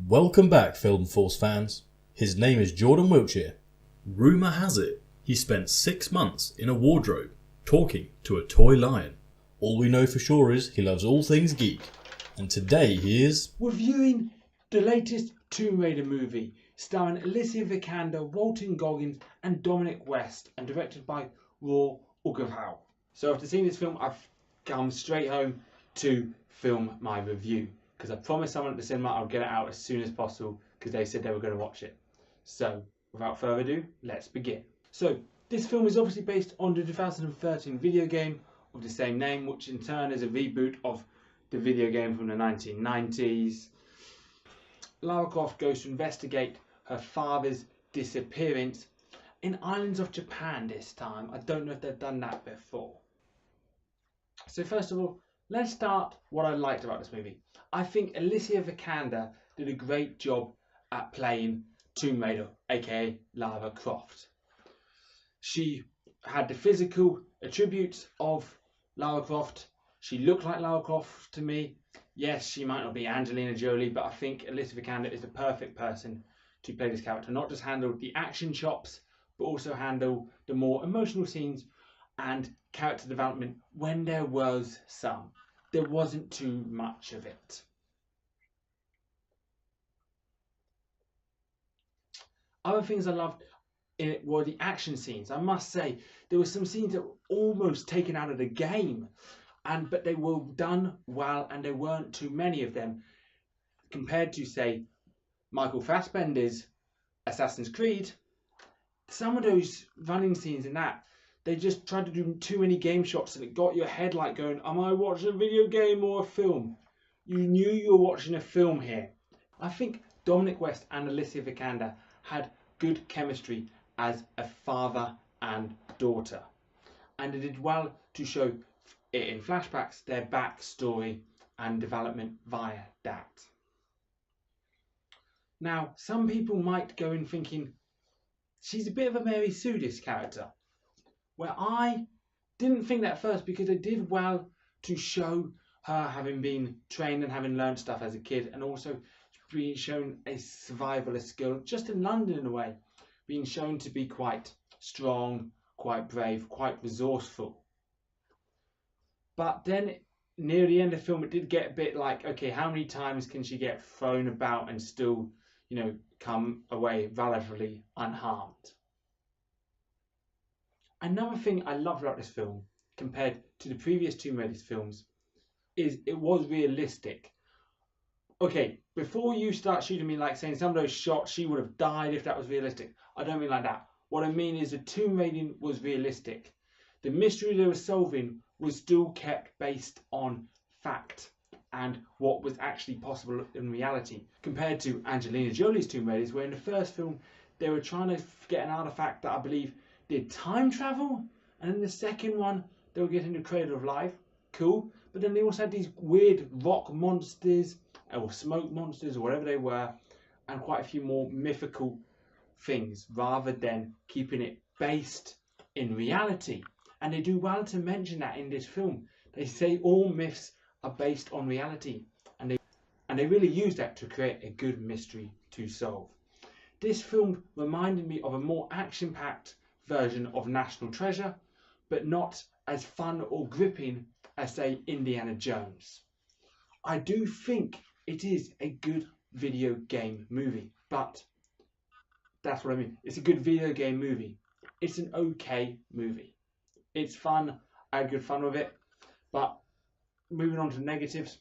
Welcome back, Film Force fans. His name is Jordan Wiltshire. Rumour has it he spent 6 months in a wardrobe talking to a toy lion. All we know for sure is he loves all things geek, and today he is reviewing the latest Tomb Raider movie starring Alicia Vikander, Walton Goggins and Dominic West and directed by Lara Croft. So after seeing this film, I've come straight home to film my review because I promised someone at the cinema I'll get it out as soon as possible because they said they were going to watch it. So without further ado, let's begin. So this film is obviously based on the 2013 video game of the same name, which in turn is a reboot of the video game from the 1990s. Lara Croft goes to investigate her father's disappearance in islands of Japan this time. I don't know if they've done that before. So first of all, let's start what I liked about this movie. I think Alicia Vikander did a great job at playing Tomb Raider, aka Lara Croft. She had the physical attributes of Lara Croft. She looked like Lara Croft to me. Yes, she might not be Angelina Jolie, but I think Alicia Vikander is the perfect person to play this character. Not just handle the action chops, but also handle the more emotional scenes and character development when there was some. There wasn't too much of it. Other things I loved in it were the action scenes. I must say, there were some scenes that were almost taken out of the game, but they were done well and there weren't too many of them compared to, say, Michael Fassbender's Assassin's Creed. Some of those running scenes in that, they just tried to do too many game shots and it got your head like going, am I watching a video game or a film? You knew you were watching a film here. I think Dominic West and Alicia Vikander had good chemistry as a father and daughter, and they did well to show it in flashbacks, their backstory and development via that. Now, some people might go in thinking she's a bit of a Mary Sue, this character, where I didn't think that at first because they did well to show her having been trained and having learned stuff as a kid, and also being shown a survivalist skill just in London in a way, being shown to be quite strong, quite brave, quite resourceful. But then near the end of the film it did get a bit like, okay, how many times can she get thrown about and still, come away relatively unharmed? Another thing I loved about this film compared to the previous Tomb Raider films is it was realistic. Okay, before you start shooting me like saying some of those shots she would have died if that was realistic, I don't mean like that. What I mean is the tomb raiding was realistic. The mystery they were solving was still kept based on fact and what was actually possible in reality, compared to Angelina Jolie's Tomb Raiders, where in the first film they were trying to get an artifact that I believe did time travel, and in the second one they were getting the Cradle of Life. Cool, but then they also had these weird rock monsters or smoke monsters or whatever they were, and quite a few more mythical things rather than keeping it based in reality. And they do well to mention that in this film. They say all myths are based on reality, and they really use that to create a good mystery to solve. This film reminded me of a more action-packed version of National Treasure, but not as fun or gripping as, say, Indiana Jones. I do think it is a good video game movie, but that's what I mean. It's a good video game movie. It's an okay movie. It's fun. I had good fun with it. But moving on to negatives,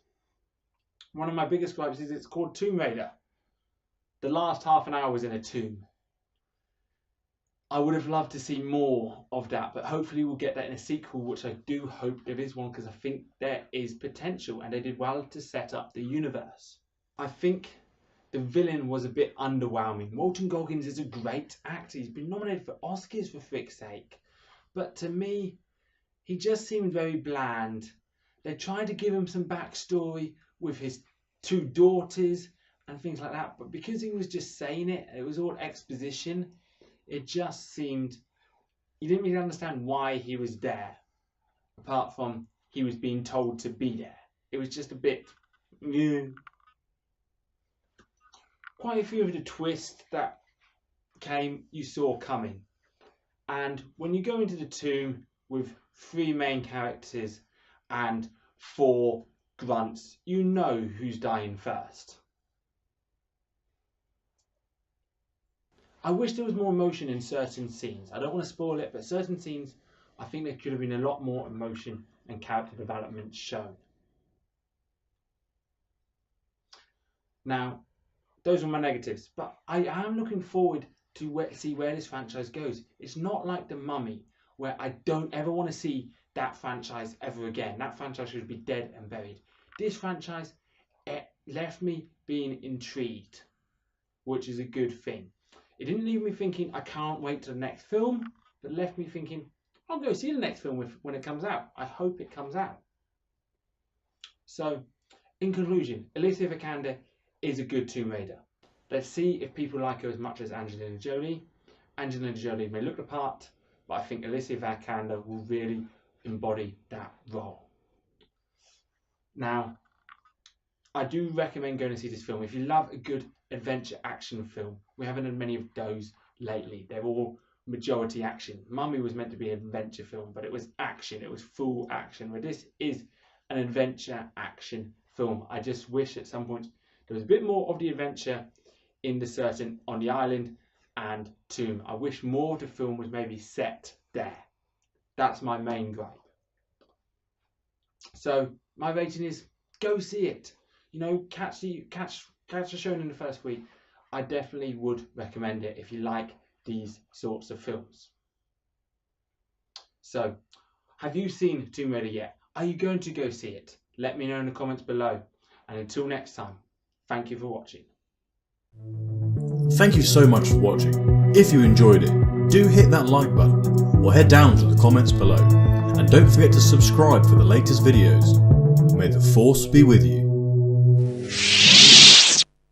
one of my biggest gripes is it's called Tomb Raider. The last half an hour was in a tomb. I would have loved to see more of that, but hopefully we'll get that in a sequel, which I do hope there is one, because I think there is potential and they did well to set up the universe. I think the villain was a bit underwhelming. Walton Goggins is a great actor. He's been nominated for Oscars for frick's sake. But to me, he just seemed very bland. They tried to give him some backstory with his 2 daughters and things like that, but because he was just saying it, it was all exposition. It just seemed you didn't really understand why he was there, apart from he was being told to be there. It was just a bit. quite a few of the twists that came you saw coming. And when you go into the tomb with 3 main characters and 4 grunts, you know who's dying first. I wish there was more emotion in certain scenes. I don't want to spoil it, but certain scenes, I think there could have been a lot more emotion and character development shown. Now, those are my negatives, but I am looking forward to see where this franchise goes. It's not like The Mummy, where I don't ever want to see that franchise ever again. That franchise should be dead and buried. This franchise, it left me being intrigued, which is a good thing. It didn't leave me thinking I can't wait to the next film, but left me thinking I'll go see the next film when it comes out. I hope it comes out. So, in conclusion, Alicia Vikander is a good Tomb Raider. Let's see if people like her as much as Angelina Jolie. Angelina Jolie may look the part, but I think Alicia Vikander will really embody that role. Now, I do recommend going to see this film. If you love a good adventure action film, we haven't had many of those lately. They're all majority action. Mummy was meant to be an adventure film, but it was action. It was full action. Where this is an adventure action film. I just wish at some point there was a bit more of the adventure in the certain on the island and tomb. I wish more of the film was maybe set there. That's my main gripe. So my rating is go see it. You know, catch the show in the first week. I definitely would recommend it if you like these sorts of films. So, have you seen Tomb Raider yet? Are you going to go see it? Let me know in the comments below. And until next time, thank you for watching. Thank you so much for watching. If you enjoyed it, do hit that like button or head down to the comments below. And don't forget to subscribe for the latest videos. May the Force be with you.